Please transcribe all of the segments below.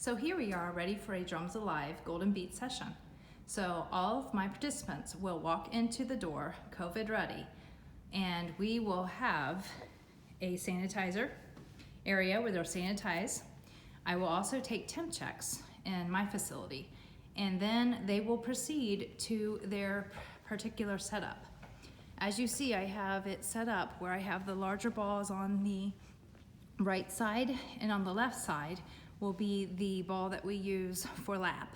So here we are ready for a Drums Alive Golden Beat session. So all of my participants will walk into the door COVID ready, and we will have a sanitizer area where they'll sanitize. I will also take temp checks in my facility, and then they will proceed to their particular setup. As you see, I have it set up where I have the larger balls on the right side, and on the left side will be the ball that we use for lap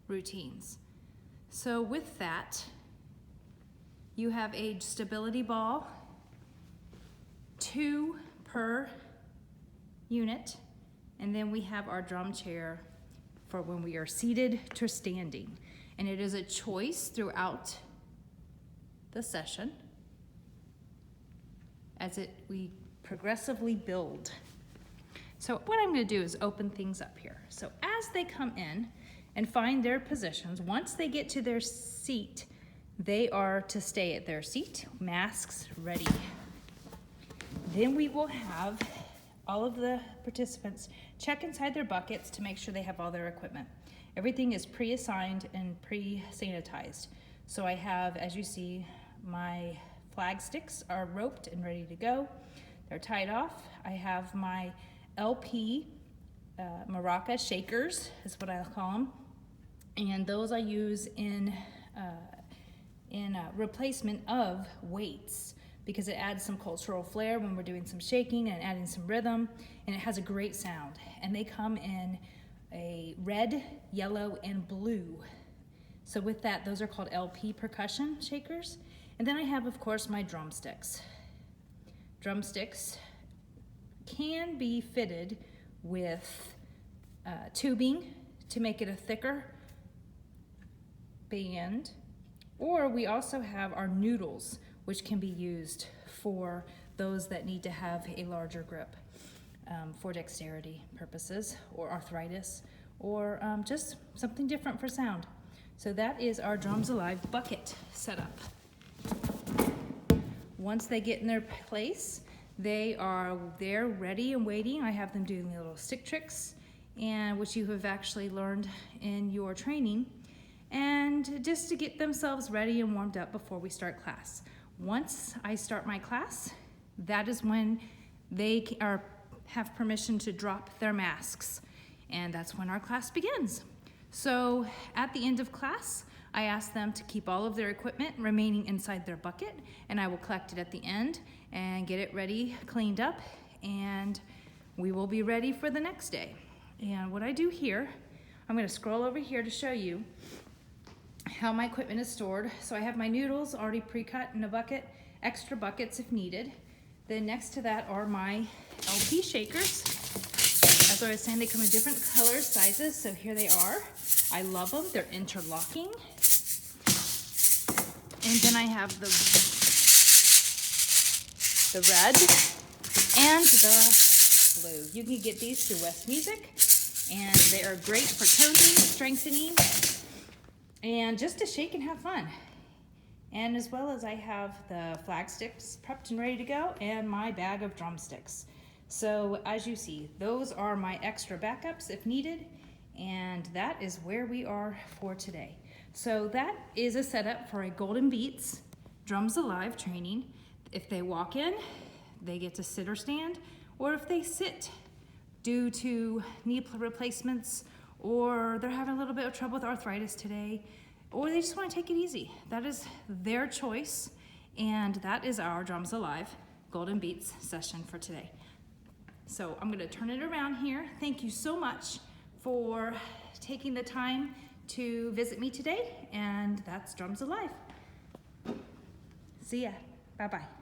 routines. So with that, you have a stability ball, 2 per unit, and then we have our drum chair for when we are seated to standing. And it is a choice throughout the session as we progressively build. So what I'm going to do is open things up here. So as they come in and find their positions, once they get to their seat, they are to stay at their seat, masks ready. Then we will have all of the participants check inside their buckets to make sure they have all their equipment. Everything is pre-assigned and pre-sanitized. So I have, as you see, my flag sticks are roped and ready to go. They're tied off. I have my LP maraca shakers is what I call them, and those I use in replacement of weights because it adds some cultural flair when we're doing some shaking and adding some rhythm, and it has a great sound. And they come in a red, yellow, and blue. So with that, those are called LP percussion shakers. And then I have, of course, my drumsticks. Drumsticks can be fitted with tubing to make it a thicker band, or we also have our noodles, which can be used for those that need to have a larger grip for dexterity purposes or arthritis, or just something different for sound. So that is our Drums Alive bucket setup. Once they get in their place, they are there ready and waiting. I have them doing the little stick tricks, and which you have actually learned in your training, and just to get themselves ready and warmed up before we start class. Once I start my class, that is when they have permission to drop their masks, and that's when our class begins. So at the end of class, I ask them to keep all of their equipment remaining inside their bucket, and I will collect it at the end and get it ready, cleaned up, and we will be ready for the next day. And what I do here, I'm going to scroll over here to show you how my equipment is stored. So I have my noodles already pre-cut in a bucket, extra buckets if needed. Then next to that are my LP shakers. As I was saying, they come in different colors, sizes, so here they are. I love them. They're interlocking. And then I have the red and the blue. You can get these through West Music, and they are great for toning, strengthening, and just to shake and have fun. And as well as I have the flag sticks prepped and ready to go, and my bag of drumsticks. So as you see, those are my extra backups if needed, and that is where we are for today. So that is a setup for a Golden Beats Drums Alive training. If they walk in, they get to sit or stand, or if they sit due to knee replacements, or they're having a little bit of trouble with arthritis today, or they just want to take it easy. That is their choice, and that is our Drums Alive Golden Beats session for today. So I'm going to turn it around here. Thank you so much for taking the time to visit me today, and that's Drums Alive. See ya. Bye-bye.